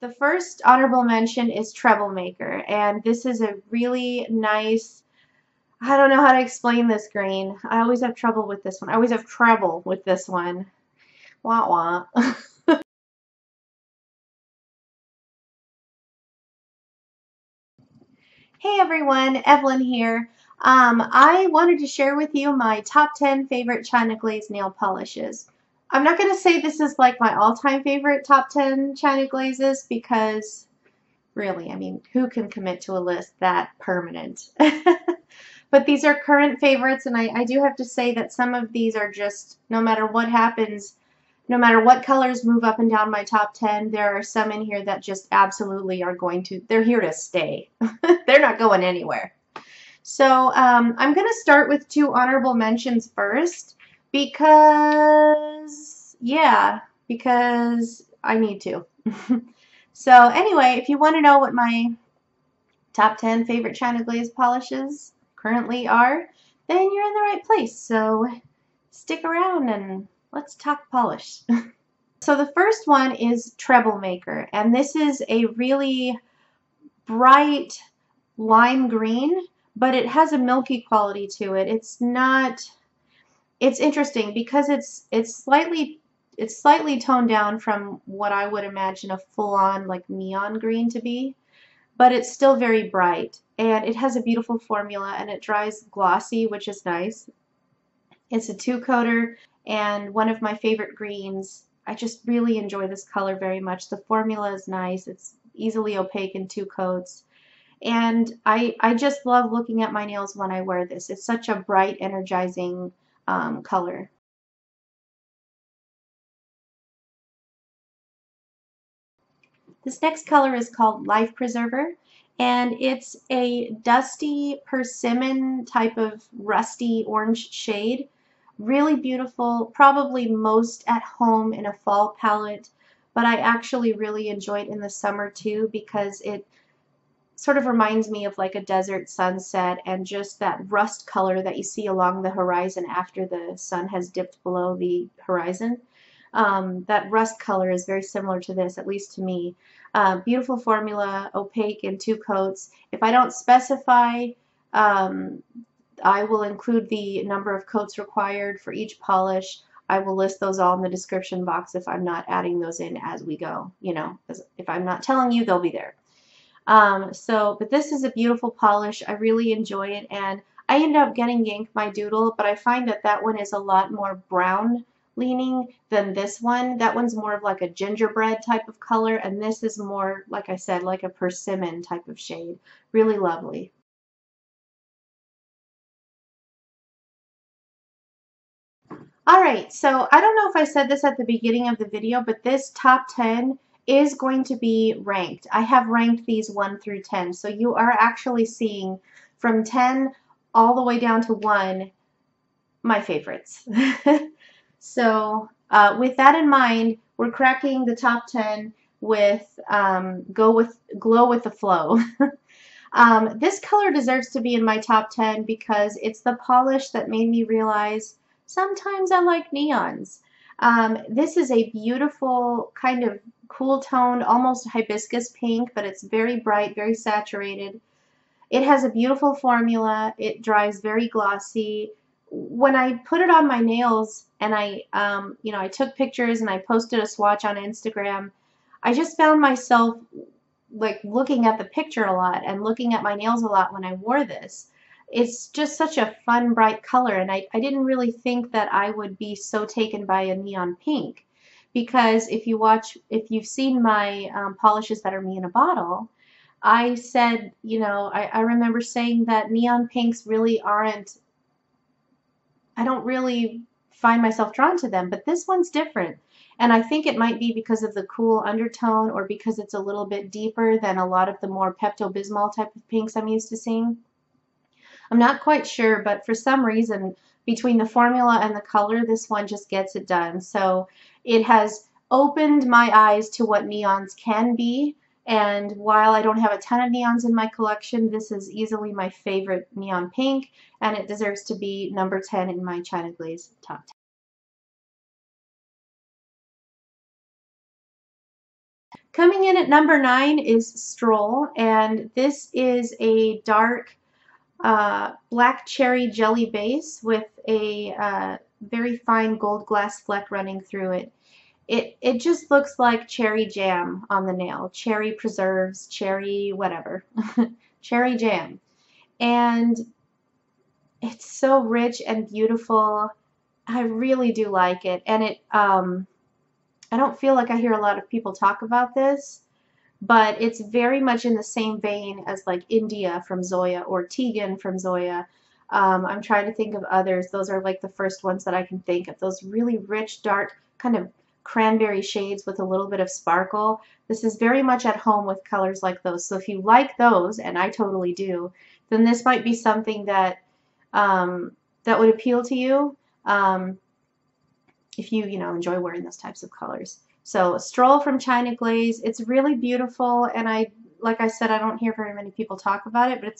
The first honorable mention is Treble Maker, and this is a really nice, I don't know how to explain this green. I always have trouble with this one. I always have trouble with this one. Wah wah. Hey everyone, Evelyn here. I wanted to share with you my top 10 favorite China Glaze nail polishes. I'm not going to say this is like my all-time favorite top 10 China Glazes because really, I mean, who can commit to a list that permanent? But these are current favorites, and I do have to say that some of these are just, no matter what happens, no matter what colors move up and down my top 10, there are some in here that just absolutely are going to, they're here to stay. They're not going anywhere. So I'm going to start with two honorable mentions first because, yeah, because I need to. So anyway, if you want to know what my top 10 favorite China Glaze polishes currently are, then you're in the right place. So stick around and let's talk polish. So the first one is Treble Maker, and this is a really bright lime green, but it has a milky quality to it. It's not, it's interesting because it's slightly toned down from what I would imagine a full-on like neon green to be, but it's still very bright, and it has a beautiful formula, and it dries glossy, which is nice. It's a two-coater and one of my favorite greens. I just really enjoy this color very much. The formula is nice. It's easily opaque in two coats. And I just love looking at my nails when I wear this. It's such a bright, energizing color. This next color is called Lifepreserver, and it's a dusty persimmon type of rusty orange shade. Really beautiful, probably most at home in a fall palette, but I actually really enjoy it in the summer too because it sort of reminds me of like a desert sunset and just that rust color that you see along the horizon after the sun has dipped below the horizon. That rust color is very similar to this, at least to me. Beautiful formula, opaque in two coats. If I don't specify, I will include the number of coats required for each polish. I will list those all in the description box if I'm not adding those in as we go. You know, if I'm not telling you, they'll be there. But this is a beautiful polish. I really enjoy it, and I end up getting Yank My Doodle, but I find that that one is a lot more brown leaning than this one. That one's more of like a gingerbread type of color, and this is more, like I said, like a persimmon type of shade. Really lovely. Alright, so I don't know if I said this at the beginning of the video, but this top 10 is going to be ranked. I have ranked these 1 through 10, so you are actually seeing from 10 all the way down to 1 my favorites. So with that in mind, we're cracking the top 10 with Glow with the Flow. This color deserves to be in my top 10 because it's the polish that made me realize sometimes I like neons. This is a beautiful kind of cool toned, almost hibiscus pink, but it's very bright, very saturated. It has a beautiful formula. It dries very glossy. When I put it on my nails and I took pictures and I posted a swatch on Instagram, I just found myself like looking at the picture a lot and looking at my nails a lot when I wore this. It's just such a fun, bright color, and I didn't really think that I would be so taken by a neon pink, because if you've seen my polishes that are me in a bottle, I said, I remember saying that neon pinks really aren't, I don't really find myself drawn to them, but this one's different. And I think it might be because of the cool undertone or because it's a little bit deeper than a lot of the more Pepto-Bismol type of pinks I'm used to seeing. I'm not quite sure, but for some reason, between the formula and the color, this one just gets it done. So it has opened my eyes to what neons can be. And while I don't have a ton of neons in my collection, this is easily my favorite neon pink, and it deserves to be number 10 in my China Glaze top 10. Coming in at number 9 is Stroll, and this is a dark black cherry jelly base with a very fine gold glass fleck running through it. It just looks like cherry jam on the nail, cherry preserves, cherry whatever, cherry jam. And it's so rich and beautiful. I really do like it, and I don't feel like I hear a lot of people talk about this, but it's very much in the same vein as like India from Zoya or Tegan from Zoya. I'm trying to think of others. Those are like the first ones that I can think of. Those really rich, dark, kind of cranberry shades with a little bit of sparkle. This is very much at home with colors like those. So if you like those, and I totally do, then this might be something that that would appeal to you. If you enjoy wearing those types of colors. So Stroll from China Glaze, it's really beautiful, and like I said, I don't hear very many people talk about it, but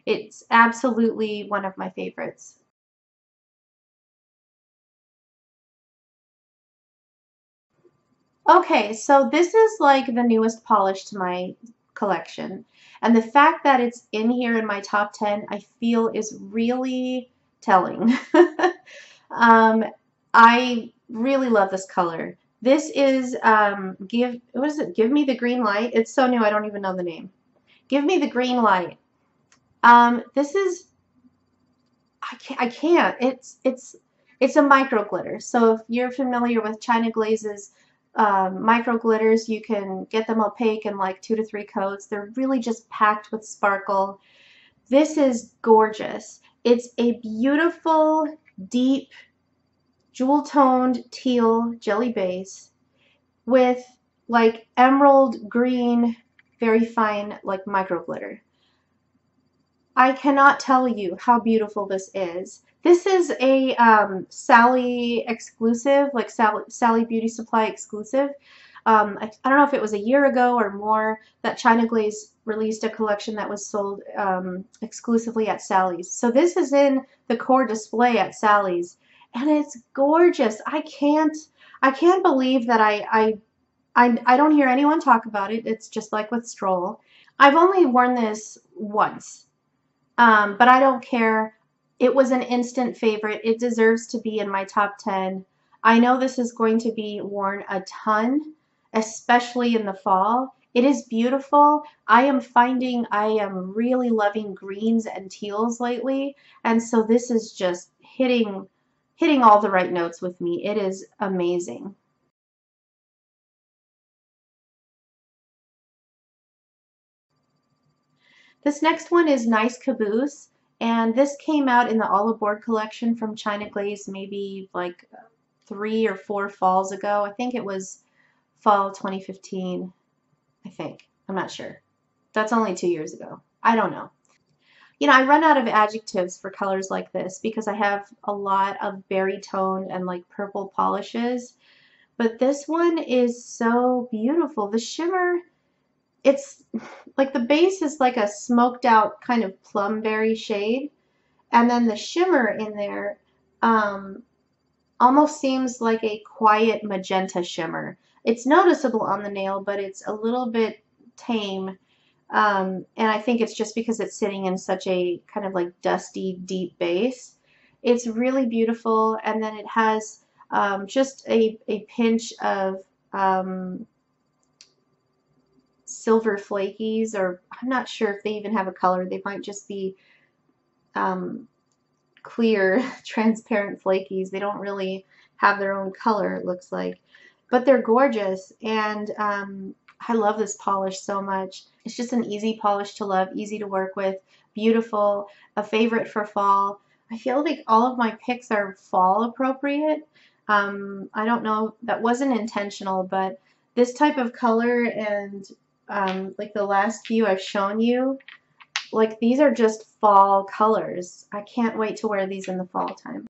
it's absolutely one of my favorites. Okay, so this is like the newest polish to my collection, and the fact that it's in here in my top 10, I feel is really telling. I really love this color. This is what is it? Give Me the Green Light. It's so new I don't even know the name. Give Me the Green Light. This is I can't. It's a micro glitter. So if you're familiar with China Glaze's micro glitters, you can get them opaque in like 2 to 3 coats. They're really just packed with sparkle. This is gorgeous. It's a beautiful, deep, jewel-toned teal jelly base with like emerald green, very fine like micro glitter. I cannot tell you how beautiful this is. This is a Sally exclusive, like Sally Beauty Supply exclusive. I don't know if it was a year ago or more that China Glaze released a collection that was sold exclusively at Sally's. So this is in the core display at Sally's, and it's gorgeous. I can't believe that I don't hear anyone talk about it. It's just like with Stroll. I've only worn this once, but I don't care. It was an instant favorite. It deserves to be in my top 10. I know this is going to be worn a ton, especially in the fall. It is beautiful. I am finding I am really loving greens and teals lately, and so this is just hitting all the right notes with me. It is amazing. This next one is Nice Caboose, and this came out in the All Aboard collection from China Glaze maybe like 3 or 4 falls ago. I think it was fall 2015, I think. I'm not sure. That's only 2 years ago. I don't know. I run out of adjectives for colors like this because I have a lot of berry toned and like purple polishes, but this one is so beautiful. The shimmer, it's like the base is like a smoked out kind of plumberry shade, and then the shimmer in there almost seems like a quiet magenta shimmer. It's noticeable on the nail, but it's a little bit tame, and I think it's just because it's sitting in such a kind of like dusty, deep base. It's really beautiful, and then it has just a pinch of silver flakies, or I'm not sure if they even have a color. They might just be clear, transparent flakies. They don't really have their own color, it looks like. But they're gorgeous, and I love this polish so much. It's just an easy polish to love, easy to work with, beautiful, a favorite for fall. I feel like all of my picks are fall appropriate. I don't know, that wasn't intentional, but this type of color and like the last few I've shown you, like these are just fall colors. I can't wait to wear these in the fall time.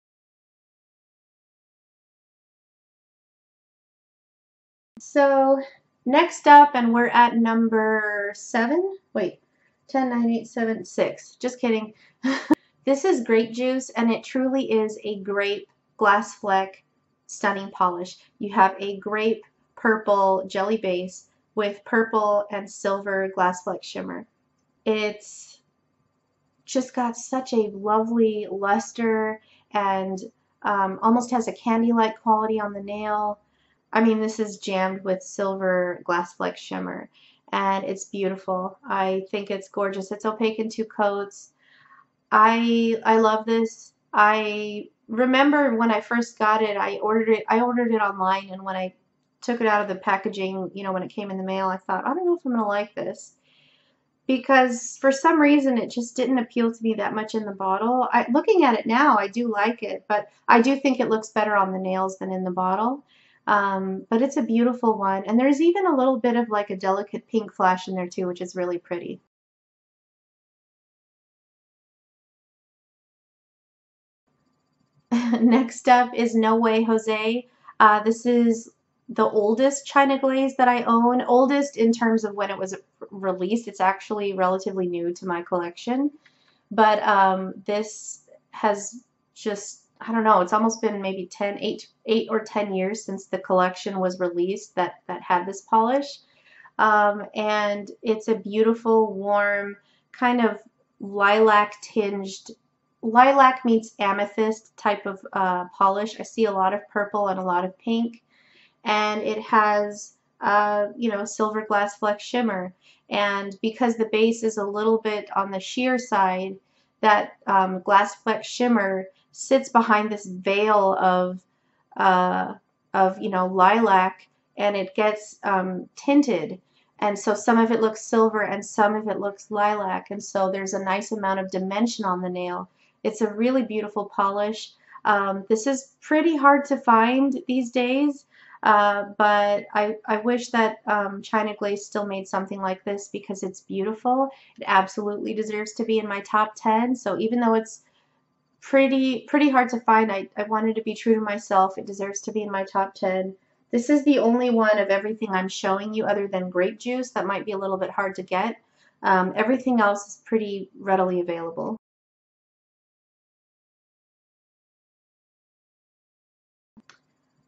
So next up, and we're at number 7. Wait, 10, 9, 8, 7, 6. Just kidding. This is Grape Juice, and it truly is a grape glass fleck stunning polish. You have a grape purple jelly base with purple and silver glass flex shimmer. It's just got such a lovely luster and almost has a candy-like quality on the nail. I mean, this is jammed with silver glass flex shimmer, and it's beautiful. I think it's gorgeous. It's opaque in 2 coats. I love this. I remember when I first got it, I ordered it online, and when I took it out of the packaging, you know, when it came in the mail, I thought, I don't know if I'm gonna like this, because for some reason it just didn't appeal to me that much in the bottle. Looking at it now, I do like it, but I do think it looks better on the nails than in the bottle. But it's a beautiful one, and there's even a little bit of like a delicate pink flash in there too, which is really pretty. Next up is Way José. This is the oldest China glaze that I own. Oldest in terms of when it was released. It's actually relatively new to my collection. But this has just, I don't know, it's almost been maybe 8 or 10 years since the collection was released that had this polish. And it's a beautiful, warm, kind of lilac tinged, lilac meets amethyst type of polish. I see a lot of purple and a lot of pink, and it has you know, silver glass flex shimmer. And because the base is a little bit on the sheer side, that glass flex shimmer sits behind this veil of you know, lilac, and it gets tinted. And so some of it looks silver and some of it looks lilac, and so there's a nice amount of dimension on the nail. It's a really beautiful polish. This is pretty hard to find these days, but I wish that China Glaze still made something like this, because it's beautiful. It absolutely deserves to be in my top 10. So even though it's pretty hard to find, I wanted to be true to myself. It deserves to be in my top 10. This is the only one of everything I'm showing you other than Grape Juice that might be a little bit hard to get. Everything else is pretty readily available.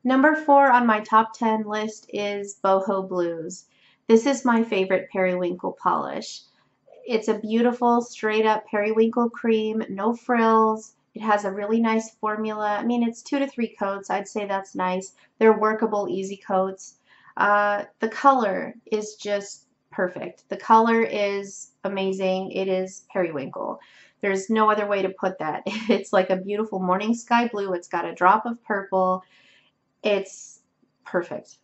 Number 4 on my top 10 list is Boho Blues. This is my favorite periwinkle polish. It's a beautiful straight up periwinkle cream, no frills. It has a really nice formula. I mean, it's 2 to 3 coats. I'd say that's nice. They're workable, easy coats. The color is just perfect. The color is amazing. It is periwinkle. There's no other way to put that. It's like a beautiful morning sky blue. It's got a drop of purple. It's perfect.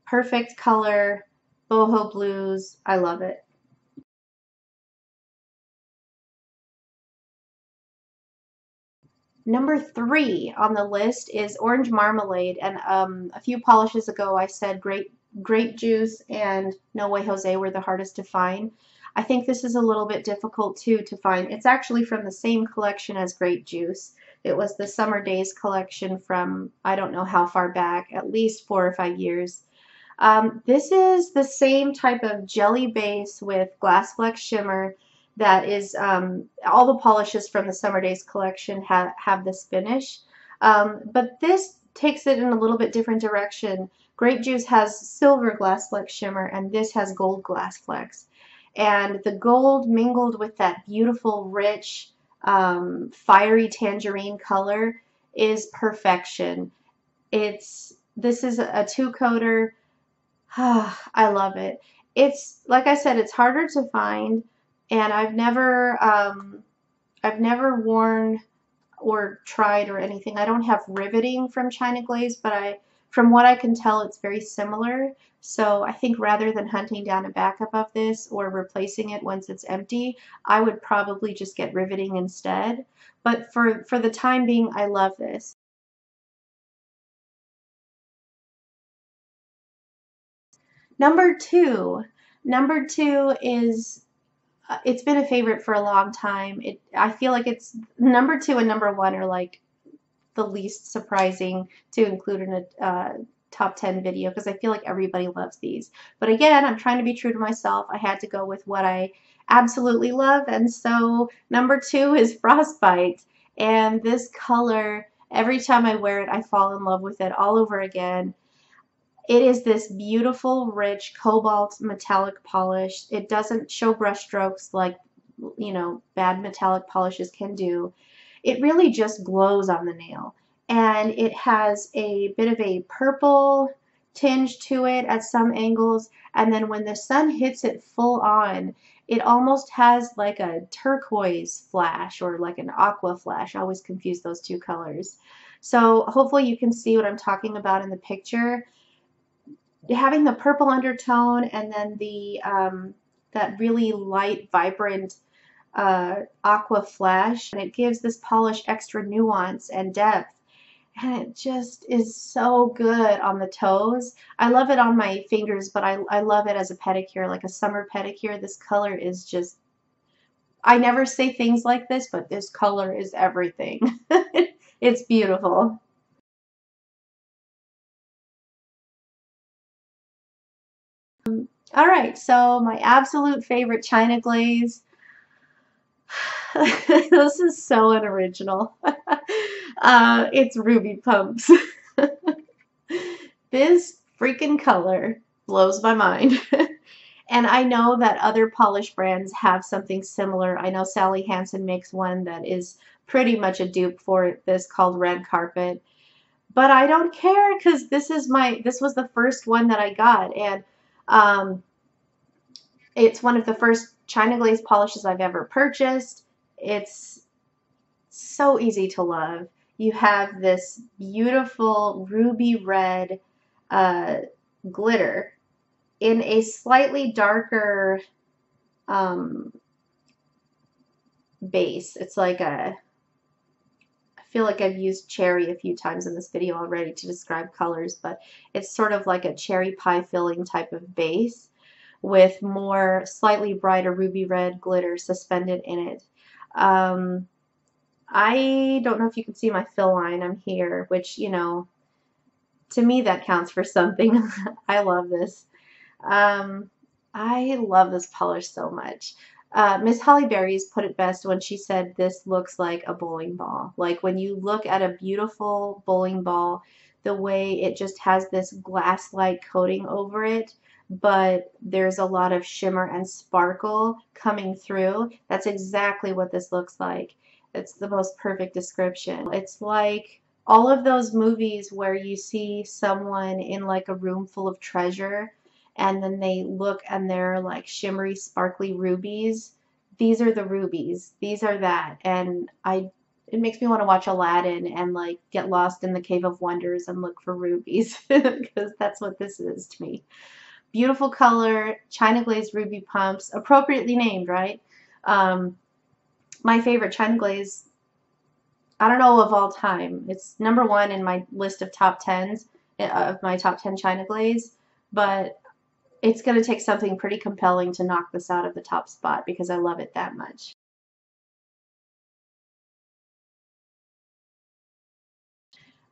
Perfect color. Boho Blues. I love it. Number 3 on the list is Orange Marmalade, and a few polishes ago I said Grape Juice and Way José were the hardest to find. I think this is a little bit difficult too to find. It's actually from the same collection as Grape Juice. It was the Summer Days collection from I don't know how far back, at least 4 or 5 years. This is the same type of jelly base with glass flex shimmer that is all the polishes from the Summer Days collection have this finish, but this takes it in a little bit different direction. Grape Juice has silver glass flex shimmer, and this has gold glass flex, and the gold mingled with that beautiful rich fiery tangerine color is perfection. This is a 2-coater. I love it. It's like I said, it's harder to find, and I've never worn or tried or anything. I don't have riveting from China Glaze, but from what I can tell, it's very similar. So I think rather than hunting down a backup of this or replacing it once it's empty, I would probably just get riveting instead. But for the time being, I love this. Number 2. Number 2 is it's been a favorite for a long time. I feel like it's number 2 and number 1 are like the least surprising to include in a top 10 video, because I feel like everybody loves these. But again, I'm trying to be true to myself. I had to go with what I absolutely love, and so number 2 is Frostbite. And this color, every time I wear it, I fall in love with it all over again. It is this beautiful, rich cobalt metallic polish. It doesn't show brush strokes like, you know, bad metallic polishes can do. It really just glows on the nail. And it has a bit of a purple tinge to it at some angles. And then when the sun hits it full on, it almost has like a turquoise flash or like an aqua flash. I always confuse those two colors. So hopefully you can see what I'm talking about in the picture. Having the purple undertone and then the that really light, vibrant aqua flash, and it gives this polish extra nuance and depth. And it just is so good on the toes. I love it on my fingers, but I love it as a pedicure, like a summer pedicure. This color is just, I never say things like this, but this color is everything. It's beautiful. All right, so my absolute favorite China Glaze. This is so unoriginal. It's Ruby Pumps. This freaking color blows my mind. And I know that other polish brands have something similar. I know Sally Hansen makes one that is pretty much a dupe for this called Red Carpet. But I don't care because this was the first one that I got, and um, it's one of the first China Glaze polishes I've ever purchased. It's so easy to love. You have this beautiful ruby red uh, glitter in a slightly darker um, base. It's like a, I feel like I've used cherry a few times in this video already to describe colors, but it's sort of like a cherry pie filling type of base with more slightly brighter ruby red glitter suspended in it. I don't know if you can see my fill line. I'm here, which, you know, to me that counts for something. I love this. Um, I love this polish so much. Miss Holly Berry's put it best when she said this looks like a bowling ball. Like when you look at a beautiful bowling ball, the way it just has this glass-like coating over it, but there's a lot of shimmer and sparkle coming through. That's exactly what this looks like. It's the most perfect description. It's like all of those movies where you see someone in like a room full of treasure and then they look and they're like shimmery, sparkly rubies. These are the rubies. These are that. And it makes me want to watch Aladdin and like get lost in the Cave of Wonders and look for rubies because that's what this is to me. Beautiful color, China Glaze Ruby Pumps, appropriately named, right? My favorite China Glaze, I don't know of all time. It's number one in my list of top 10s of my top 10 China Glaze, but it's going to take something pretty compelling to knock this out of the top spot because I love it that much.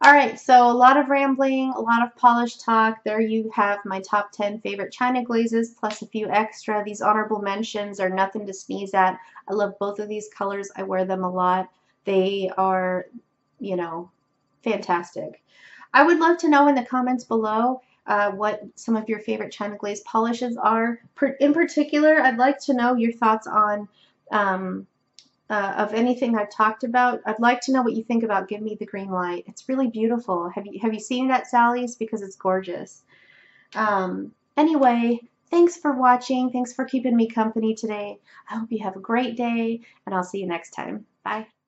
All right, so a lot of rambling, a lot of polish talk. There you have my top 10 favorite China glazes plus a few extra. These honorable mentions are nothing to sneeze at. I love both of these colors. I wear them a lot. They are, you know, fantastic. I would love to know in the comments below what some of your favorite China Glaze polishes are. In particular, I'd like to know your thoughts on of anything I've talked about. I'd like to know what you think about Give Me the Green Light. It's really beautiful. Have you seen that, Sally's? Because it's gorgeous. Anyway, thanks for watching. Thanks for keeping me company today. I hope you have a great day, and I'll see you next time. Bye.